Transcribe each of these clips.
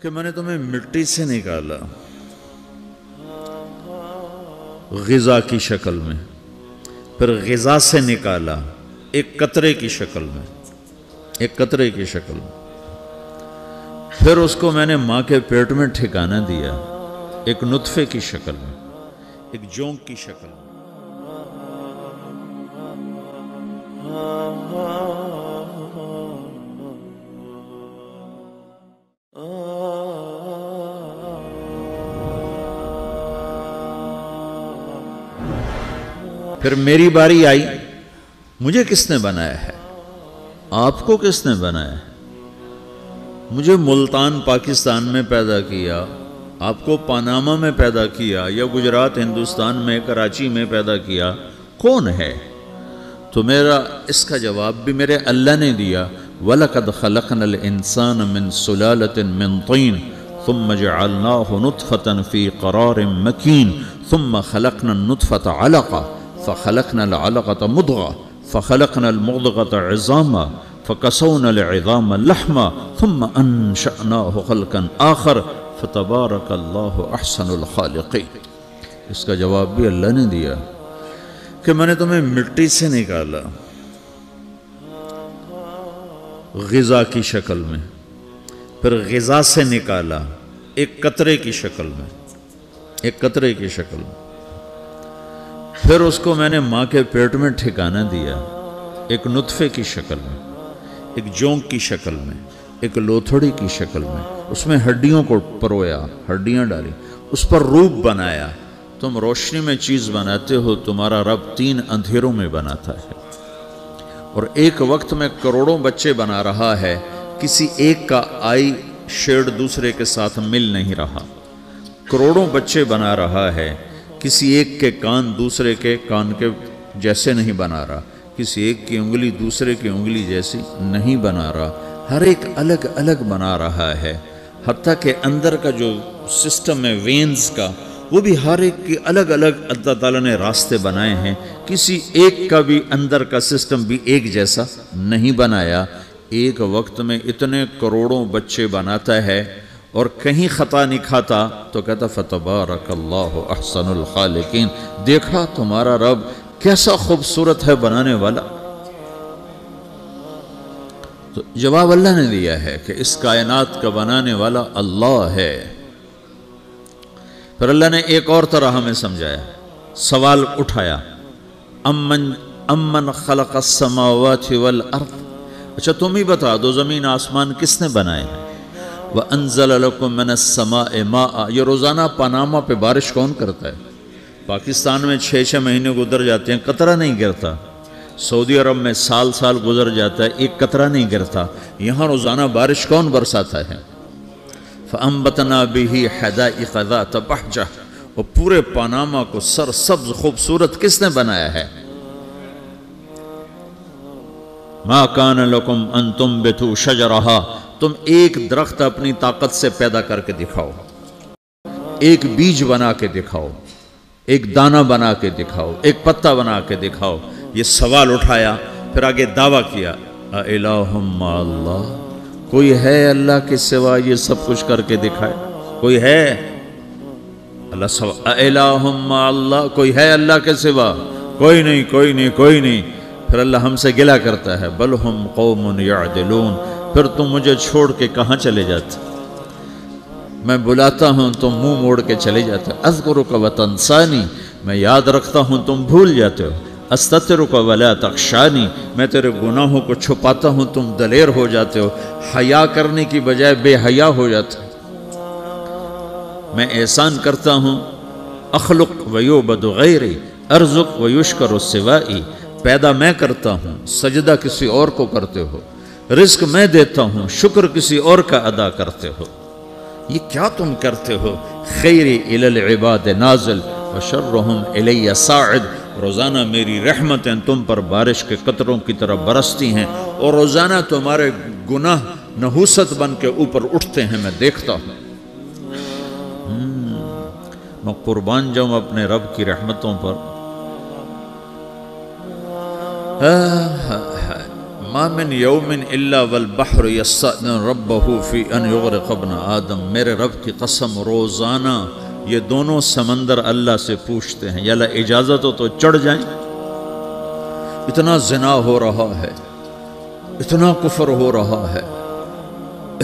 کہ میں نے تمہیں مٹی سے نکالا غذا کی شکل میں، پھر غذا سے نکالا ایک قطرے کی شکل میں، ایک قطرے کی شکل میں، پھر اس کو میں نے ماں کے پیٹ میں ٹھکانہ دیا ایک نطفے کی شکل میں، ایک جونک کی شکل میں۔ پھر میری باری آئی، مجھے کس نے بنایا ہے؟ آپ کو کس نے بنایا ہے؟ مجھے ملتان پاکستان میں پیدا کیا، آپ کو پاناما میں پیدا کیا، یا گجرات ہندوستان میں کراچی میں پیدا کیا، کون ہے؟ تو میرا اس کا جواب بھی میرے اللہ نے دیا، وَلَقَدْ خَلَقْنَا الْإِنسَانَ مِنْ سُلَالَةٍ مِنْ طِينٍ ثُمَّ جَعَلْنَاهُ نُطْفَةً فِي قَرَارٍ مَكِينٍ ثُمَّ خَلَقْنَا النُّطْفَةَ عَلَقَةً فخلقنا العلقة مضغة فخلقنا المضغة عظاما فكسونا العظام لحما ثم أنشأناه خلقا آخر فتبارك الله أحسن الخالقين۔ اس کا جواب بھی اللہ نے دیا کہ میں نے تمہیں مٹی سے نکالا غذا کی شکل میں، پھر غذا سے نکالا ایک قطرے کی شکل میں، ایک قطرے کی شکل میں، پھر اس کو میں نے ماں کے پیٹ میں ٹھکانہ دیا ایک نطفے کی شکل میں، ایک جونک کی شکل میں، ایک لوتھڑی کی شکل میں، اس میں ہڈیوں کو پرویا، ہڈیاں ڈالی، اس پر روپ بنایا۔ تم روشنی میں چیز بناتے ہو، تمہارا رب 3 اندھیروں میں بناتا ہے، اور ایک وقت میں کروڑوں بچے بنا رہا ہے، کسی ایک کا آئی شیڈ دوسرے کے ساتھ مل نہیں رہا، کروڑوں بچے بنا رہا ہے، کسی ایک کے کان دوسرے کے کان کے جیسے نہیں بنا رہا، کسی ایک کی انگلی دوسرے کی انگلی جیسی نہیں بنا رہا، ہر ایک الگ الگ بنا رہا ہے، حتیٰ کہ اندر کا جو سسٹم ہے وینز کا، وہ بھی ہر ایک کی الگ الگ اللہ تعالیٰ نے راستے بنائے ہیں، کسی ایک کا بھی اندر کا سسٹم بھی ایک جیسا نہیں بنایا۔ ایک وقت میں اتنے کروڑوں بچے بناتا ہے اور کہیں خطا نہیں کھاتا تو کہتا فتبارک اللہ احسن الخالقین۔ دیکھا تمہارا رب کیسا خوبصورت ہے بنانے والا۔ تو جواب اللہ نے دیا ہے کہ اس کائنات کا بنانے والا اللہ ہے۔ پھر اللہ نے ایک اور طرح ہمیں سمجھایا، سوال اٹھایا، امن خلق السماوات والارض، اچھا تم ہی بتا دو زمین آسمان کس نے بنائے ہیں؟ وَأَنزَلَ لَكُم مِّنَ السَّمَاءِ مَاءً، یہ روزانہ پاناما پہ بارش کون کرتا ہے؟ پاکستان میں 6 مہینے گزر جاتے ہیں، قطرہ نہیں گرتا۔ سعودی عرب میں سال گزر جاتا ہے، ایک قطرہ نہیں گرتا۔ یہاں روزانہ بارش کون برساتا ہے؟ فَأَنبَتْنَا بِهِ حَدَائِقَ ذَاتَ بَهْجَةٍ، اور پورے پاناما کو سرسبز خوبصورت کس نے بنایا ہے؟ مَا كَانَ لَكُمْ أَن تُنبِتُوا شَجَرَهَا، تم ایک درخت اپنی طاقت سے پیدا کر کے دکھاؤ، ایک بیج بنا کے دکھاؤ، ایک دانہ بنا کے دکھاؤ، ایک پتا بنا کے دکھاؤ۔ یہ سوال اٹھایا، پھر آگے دعویٰ کیا، اِلَٰهٌ مَّعَ اللَّهِ، کوئی ہے اللہ کے سوا یہ سب کچھ کر کے دکھائے؟ کوئی ہے؟ اللہ سوا اِلَٰهٌ مَّعَ اللَّهِ، کوئی ہے اللہ کے سوا؟ کوئی نہیں، کوئی نہیں، کوئی نہیں۔ پھر اللہ ہم سے گلہ کرتا ہے، بل ہم قوم یعدلون، پھر تم مجھے چھوڑ کے کہاں چلے جاتے؟ میں بلاتا ہوں تم منہ موڑ کے چلے جاتے ہو۔ اذکرک وتنسانی، میں یاد رکھتا ہوں تم بھول جاتے ہو۔ استترک ولا تخشانی، میں تیرے گناہوں کو چھپاتا ہوں تم دلیر ہو جاتے ہو، حیا کرنے کی بجائے بے حیا ہو جاتے ہو۔ میں احسان کرتا ہوں، اخلق ویعبد غیری ارزق ویشکر سوائی، پیدا میں کرتا ہوں، سجدہ کسی اور کو کرتے ہو، رزق میں دیتا ہوں، شکر کسی اور کا ادا کرتے ہو۔ یہ کیا تم کرتے ہو؟ خیری الی العباد نازل وشرہم الی صاعد، روزانہ میری رحمتیں تم پر بارش کے قطروں کی طرح برستی ہیں، اور روزانہ تمہارے گناہ نحوست بن کے اوپر اٹھتے ہیں، میں دیکھتا ہوں۔ میں قربان جاؤں اپنے رب کی رحمتوں پر۔ ما من یوم الا والبحر یستأذن ربہ فی ان یغرق ابن آدم، میرے رب کی قسم روزانہ یہ دونوں سمندر اللہ سے پوچھتے ہیں یا اللہ اجازت ہو تو چڑھ جائیں۔ اتنا زنا ہو رہا ہے، اتنا کفر ہو رہا ہے،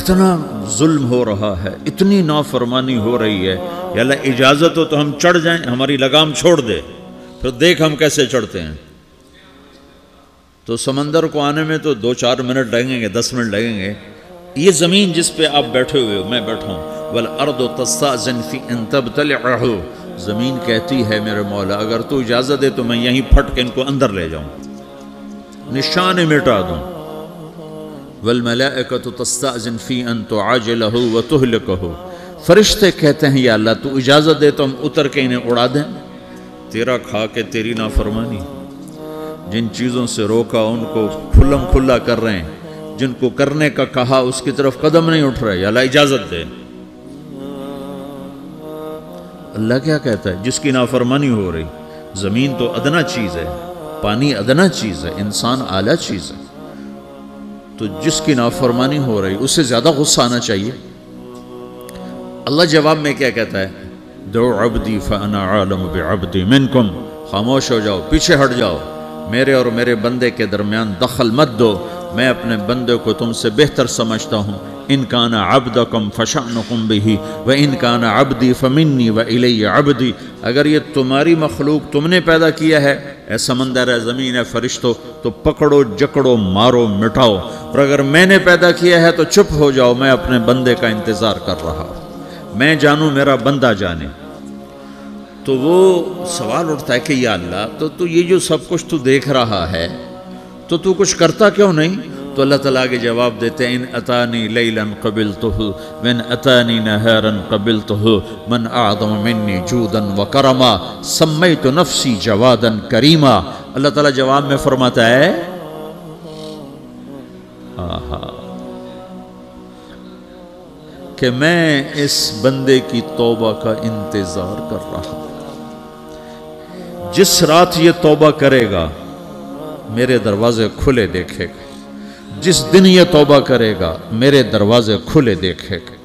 اتنا ظلم ہو رہا ہے، اتنی نافرمانی ہو رہی ہے، یا اللہ اجازت ہو تو ہم چڑھ جائیں، ہماری لگام چھوڑ دے، پھر دیکھ ہم کیسے چڑھتے ہیں۔ تو سمندر کو آنے میں تو 2-4 منٹ لگیں گے، 10 منٹ لگیں گے۔ یہ زمین جس پہ آپ بیٹھے ہوئے ہو، میں بیٹھا ہوں، وَالْأَرْضُ تَسْتَأْذِنُ فِي أَن تَبْتَلِعَهُ، زمین کہتی ہے میرے مولا اگر تو اجازت دے تو میں یہیں پھٹ کے ان کو اندر لے جاؤں، نشان مٹا دوں۔ وَالْمَلَائِكَةُ تَسْتَأْذِنُ فِي أَن تُعَاجِلَهُ وَتُهْلِكَهُ، فرشتے کہتے ہیں یا اللہ تو اجازت دے تو ہم اتر کے انہیں اڑا دیں۔ تیرا کھا کے تیری نافرمانی، جن چیزوں سے روکا ان کو کھلم کھلا کر رہے ہیں، جن کو کرنے کا کہا اس کی طرف قدم نہیں اٹھ رہے، یا اللہ اجازت دے۔ اللہ کیا کہتا ہے؟ جس کی نافرمانی ہو رہی، زمین تو ادنا چیز ہے، پانی ادنا چیز ہے، انسان اعلیٰ چیز ہے، تو جس کی نافرمانی ہو رہی اس سے زیادہ غصہ آنا چاہیے۔ اللہ جواب میں کیا کہتا ہے؟ دعو عبدی فانا عالم بعبدی منکم، خاموش ہو جاؤ، پیچھے ہٹ جاؤ، میرے اور میرے بندے کے درمیان دخل مت دو، میں اپنے بندے کو تم سے بہتر سمجھتا ہوں۔ ان کان عبدکم فشأنکم بہ وان کان عبدی فمنی والی عبدی، اگر یہ تمہاری مخلوق تم نے پیدا کیا ہے، اے سمندر ہے، زمین ہے، فرشتوں، تو پکڑو جکڑو مارو مٹاؤ، اور اگر میں نے پیدا کیا ہے تو چپ ہو جاؤ، میں اپنے بندے کا انتظار کر رہا ہوں، میں جانوں میرا بندہ جانے۔ تو وہ سوال اٹھتا ہے کہ یا اللہ تو یہ جو سب کچھ تو دیکھ رہا ہے تو کچھ کرتا کیوں نہیں؟ تو اللہ تعالیٰ کے جواب دیتے ہیں ان اتانی لیلا قبلتہ وان اتانی نہارا قبلتہ من اعظم منی جودا وکرما سمیت نفسی جوادا کریما۔ اللہ تعالیٰ جواب میں فرماتا ہے کہ میں اس بندے کی توبہ کا انتظار کر رہا ہوں، جس رات یہ توبہ کرے گا میرے دروازے کھلے دیکھے گا، جس دن یہ توبہ کرے گا میرے دروازے کھلے دیکھے گا،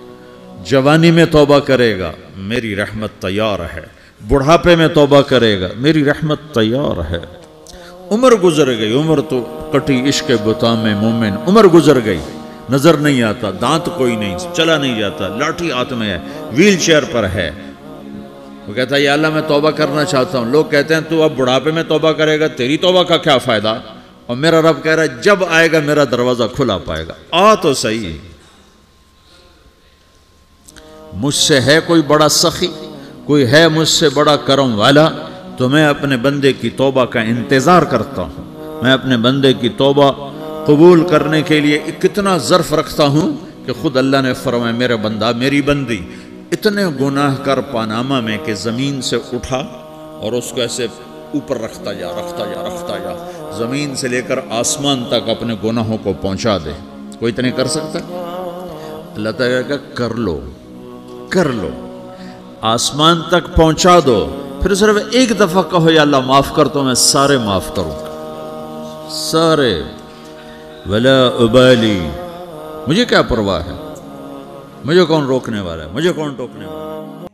جوانی میں توبہ کرے گا میری رحمت تیار ہے، بڑھاپے میں توبہ کرے گا میری رحمت تیار ہے۔ عمر گزر گئی، عمر تو کٹی عشق بتا میں مومن، عمر گزر گئی، نظر نہیں آتا، دانت کوئی نہیں، چلا نہیں جاتا، لاٹھی ہاتھ میں ہے، ویل چیئر پر ہے۔ وہ کہتا ہے یا اللہ میں توبہ کرنا چاہتا ہوں، لوگ کہتے ہیں تو اب بڑھاپے میں توبہ کرے گا، تیری توبہ کا کیا فائدہ؟ اور میرا رب کہہ رہا ہے جب آئے گا میرا دروازہ کھلا پائے گا، آ تو صحیح۔ مجھ سے ہے کوئی بڑا سخی، کوئی ہے مجھ سے بڑا کرم والا، تو میں اپنے بندے کی توبہ کا انتظار کرتا ہوں، میں اپنے بندے کی توبہ قبول کرنے کے لیے کتنا ظرف رکھتا ہوں کہ خود اللہ نے فرمایا میرے بندہ میری بندی اتنے گناہ کر پاناما میں کہ زمین سے اٹھا اور اس کو ایسے اوپر رکھتا جا، زمین سے لے کر آسمان تک اپنے گناہوں کو پہنچا دے۔ کوئی اتنے کر سکتا ہے؟ اللہ تعالیٰ کہا کر لو، آسمان تک پہنچا دو، پھر صرف ایک دفعہ کہو یا اللہ معاف کر، تو میں سارے معاف کروں گا، سارے، ولا ابالی، مجھے کیا پرواہ ہے، مجھے کون روکنے والا ہے، مجھے کون ٹوکنے والا ہے۔